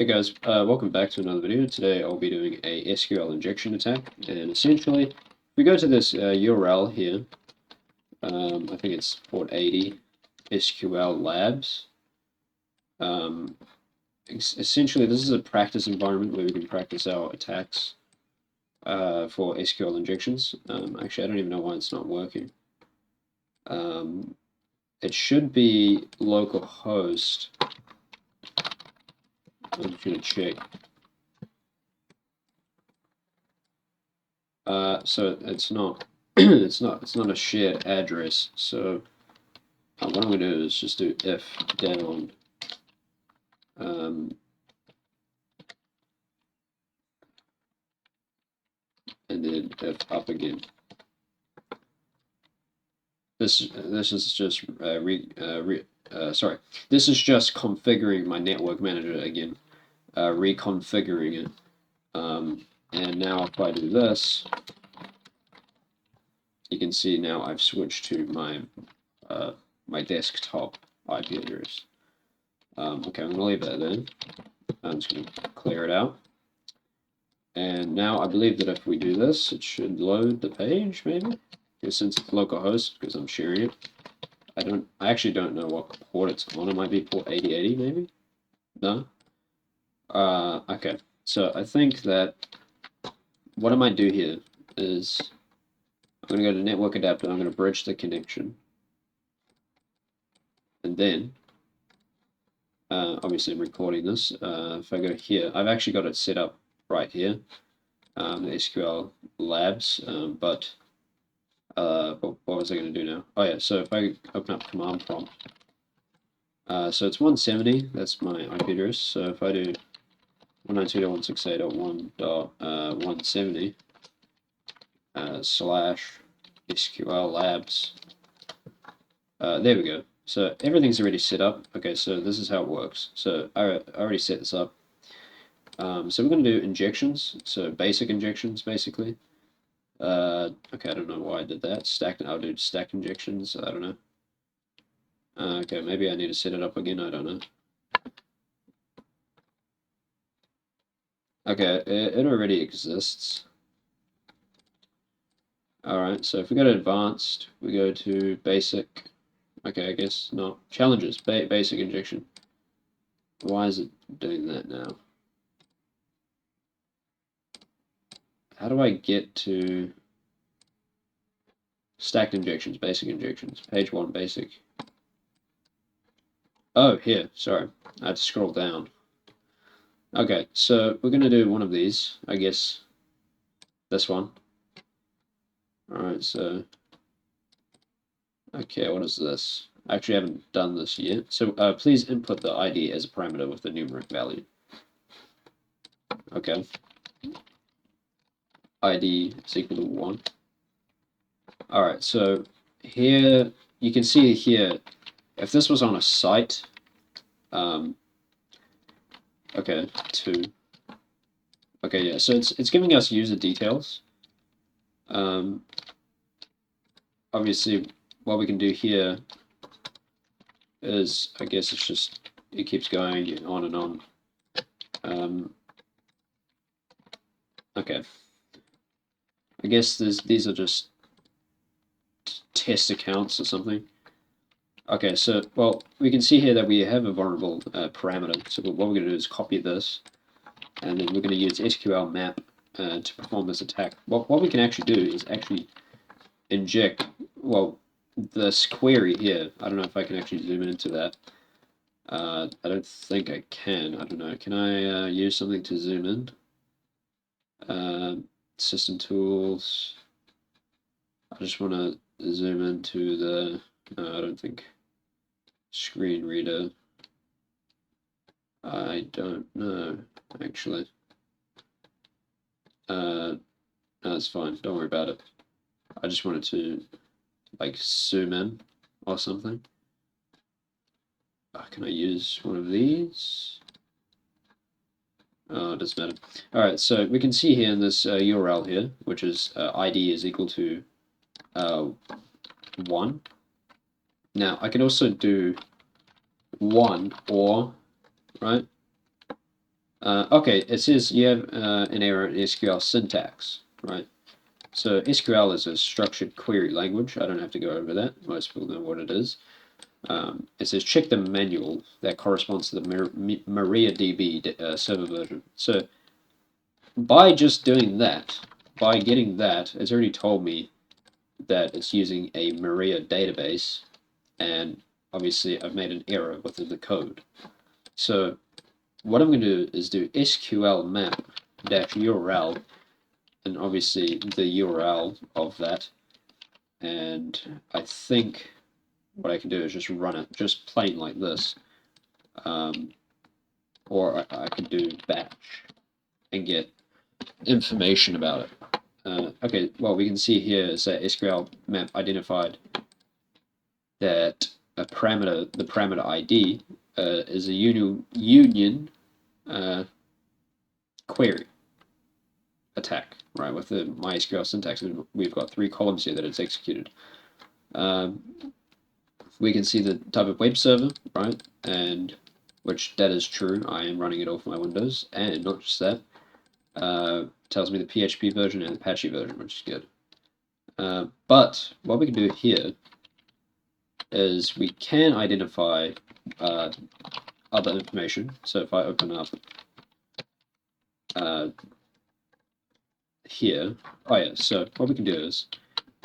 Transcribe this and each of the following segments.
Hey guys, welcome back to another video. Today I'll be doing a SQL injection attack, and essentially, if we go to this URL here, I think it's port 80, SQL Labs. Essentially, this is a practice environment where we can practice our attacks for SQL injections. Actually, I don't even know why it's not working. It should be localhost. I'm just going to check. So it's not it's not a shared address. So what I'm gonna do is just do if down and then if up again. This is just sorry. This is just configuring my network manager again, reconfiguring it. And now if I do this, you can see now I've switched to my my desktop IP address. Okay, I'm gonna leave that there. I'm just gonna clear it out. And now I believe that if we do this, it should load the page, maybe? Because since it's localhost, because I'm sharing it. I actually don't know what port it's on. It might be port 8080, maybe? No? Okay. So I think that what I might do here is I'm going to go to network adapter, I'm going to bridge the connection. And then, obviously I'm recording this. If I go here, I've actually got it set up right here, the SQL Labs, but what was I going to do now? Oh yeah, so if I open up command prompt, so it's 170, that's my IP address. So if I do 192.168.1.170 slash SQL Labs, there we go. So everything's already set up. Okay, so this is how it works. So I already set this up. So we're going to do injections, so basic injections basically. Okay, I don't know why I did that. I'll do stack injections, I don't know. Okay, maybe I need to set it up again, I don't know. Okay, it already exists. Alright, so if we go to advanced, we go to basic. Okay, I guess not. Challenges, basic injection. Why is it doing that now? How do I get to stacked injections, basic injections? Page 1, basic. Oh, here, sorry. I had to scroll down. Okay, so we're going to do one of these, I guess. This one. Alright, so. Okay, what is this? I actually haven't done this yet. So please input the ID as a parameter with the numeric value. Okay. ID is equal to 1. Alright, so here, you can see here, if this was on a site, okay, 2. Okay, yeah, so it's giving us user details. Obviously, what we can do here is, I guess it's just, it keeps going on and on. Okay. I guess these are just test accounts or something. Okay, so, well, we can see here that we have a vulnerable parameter. So what we're going to do is copy this, and then we're going to use sqlmap to perform this attack. What we can actually do is actually inject, well, this query here. I don't know if I can actually zoom into that. I don't think I can. I don't know. Can I use something to zoom in? System tools. I just want to zoom into the, no, I don't think, screen reader. I don't know, actually. No, it's fine, don't worry about it. I just wanted to, like, zoom in or something. Can I use one of these? Oh, it doesn't matter. Alright, so we can see here in this URL here, which is ID is equal to 1. Now, I can also do 1 or, right? Okay, it says you have an error in SQL syntax, right? So SQL is a structured query language. I don't have to go over that. Most people know what it is. It says check the manual that corresponds to the MariaDB server version. So by just doing that, by getting that, it's already told me that it's using a Maria database, and obviously I've made an error within the code. So what I'm going to do is do sqlmap -url, and obviously the URL of that, and I think what I can do is just run it just plain like this, or I can do batch and get information about it. Okay, well, we can see here is that SQL map identified that the parameter ID is a union query attack, right? With the MySQL syntax, we've got 3 columns here that it's executed. We can see the type of web server, right? And which that is true. I am running it off my Windows, and not just that. Tells me the PHP version and the Apache version, which is good. But what we can do here is we can identify other information. So if I open up here, oh yeah, so what we can do is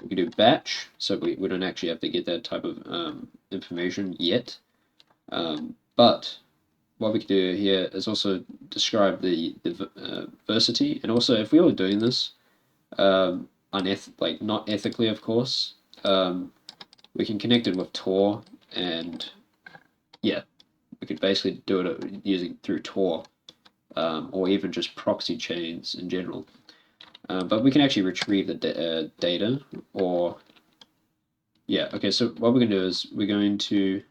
we can do batch, so we don't actually have to get that type of information yet. But what we can do here is also describe the versity, and also if we were doing this, like not ethically, of course, we can connect it with Tor, and yeah, we could basically do it using through Tor, or even just proxy chains in general. But we can actually retrieve the data, or yeah, okay. So what we're going to do is we're going to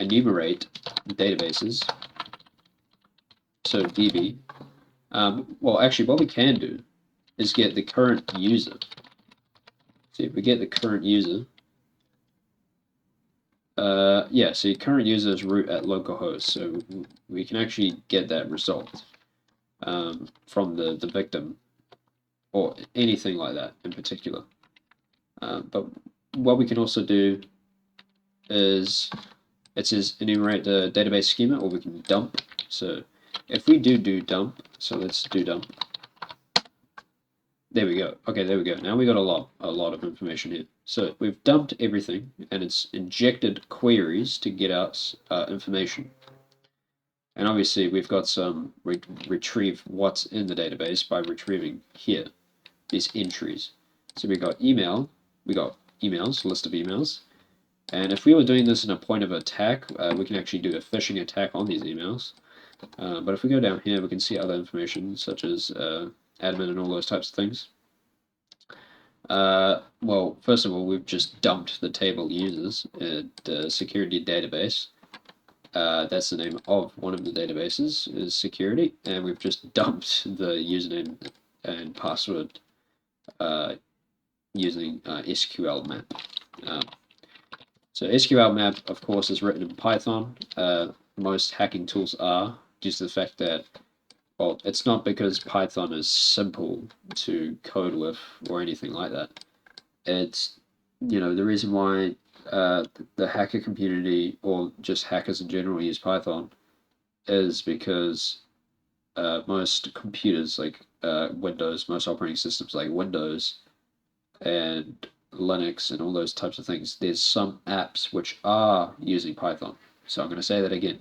enumerate databases. So DB. Well, actually, what we can do is get the current user. See, if we get the current user, yeah, so current user is root at localhost, so we can actually get that result from the victim, or anything like that in particular. But what we can also do is, it says enumerate the database schema, or we can dump. So if we do dump, so let's do dump. There we go. Okay, there we go. Now we got a lot of information here. So we've dumped everything, and it's injected queries to get us information. And obviously we've got some retrieve what's in the database by retrieving here, these entries. So we got email, we got emails, list of emails. And if we were doing this in a point of attack, we can actually do a phishing attack on these emails. But if we go down here, we can see other information such as admin and all those types of things. Well, first of all, we've just dumped the table users in the security database. That's the name of one of the databases, is security, and we've just dumped the username and password using sqlmap. So sqlmap, of course, is written in Python. Most hacking tools are, due to the fact that, well, it's not because Python is simple to code with or anything like that. It's, the reason why the hacker community, or just hackers in general, use Python is because most computers, like Windows, most operating systems like Windows and Linux and all those types of things, there's some apps which are using Python. So I'm going to say that again.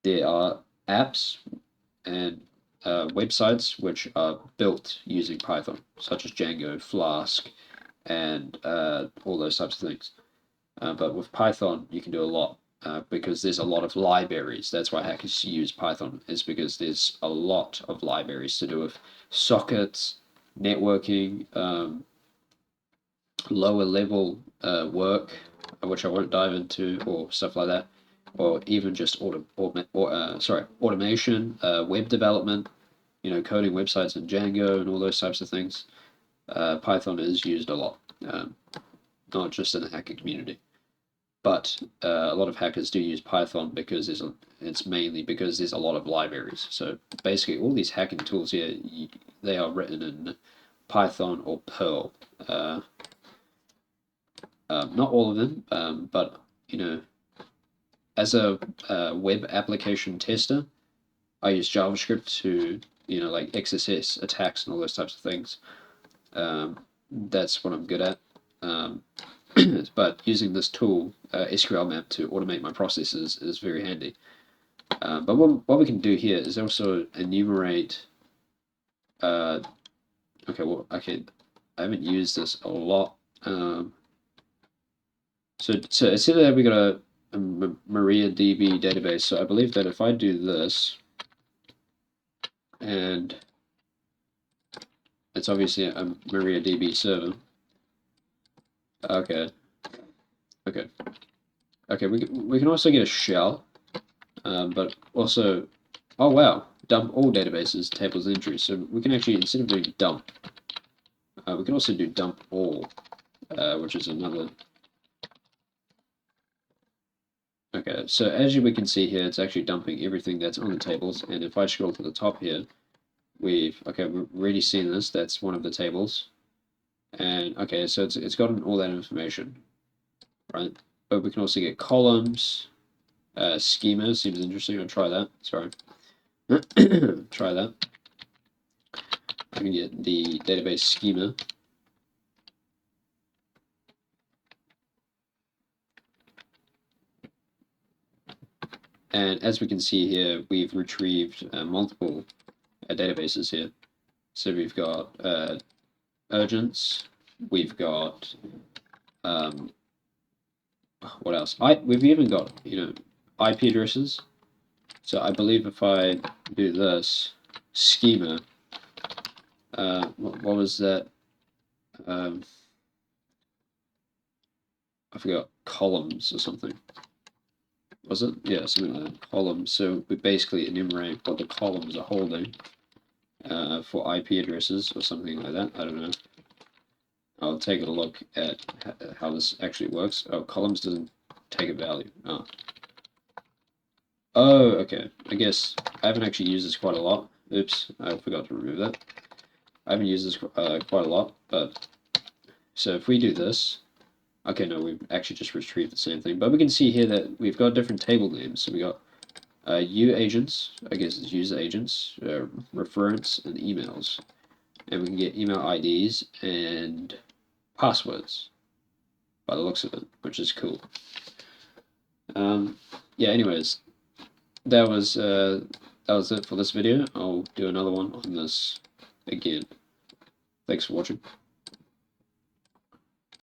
There are apps and websites which are built using Python, such as Django, Flask, and all those types of things. But with Python, you can do a lot because there's a lot of libraries. That's why hackers use Python, is because there's a lot of libraries to do with sockets, networking, lower level work, which I won't dive into, or stuff like that, or even just automation, web development, coding websites in Django and all those types of things. Python is used a lot, not just in the hacker community. but a lot of hackers do use Python because it's mainly because there's a lot of libraries. So basically, all these hacking tools here, they are written in Python or Perl. Not all of them, but as a web application tester, I use JavaScript to like XSS attacks and all those types of things. That's what I'm good at. But using this tool, sqlmap, to automate my processes is very handy. But what we can do here is also enumerate. Okay, well, I haven't used this a lot. So it said that we got a MariaDB database. So I believe that if I do this, and it's obviously a MariaDB server. Okay. We can also get a shell, but also, oh wow, dump all databases, tables, and entries. So we can actually, instead of doing dump, we can also do dump all, which is another. Okay, so as we can see here, it's actually dumping everything that's on the tables. And if I scroll to the top here, we've already seen this. That's one of the tables, and okay, so it's gotten all that information, right? But we can also get columns. Schema seems interesting. I'll try that. Sorry. Try that. I can get the database schema. And as we can see here, we've retrieved multiple databases here. So we've got urgents. We've got what else? We've even got IP addresses. So I believe if I do this schema, what was that? I forgot, columns or something. Was it? Yeah, something like that. Columns. So we basically enumerate what the columns are holding for IP addresses or something like that. I don't know. I'll take a look at how this actually works. Oh, columns doesn't take a value. Oh, okay. I guess I haven't actually used this quite a lot. Oops, I forgot to remove that. I haven't used this quite a lot, but so if we do this, okay, no, we've actually just retrieved the same thing. But we can see here that we've got different table names. So we got U agents, I guess it's user agents, reference, and emails. And we can get email IDs and passwords by the looks of it, which is cool. Yeah, anyways, that was it for this video. I'll do another one on this again. Thanks for watching.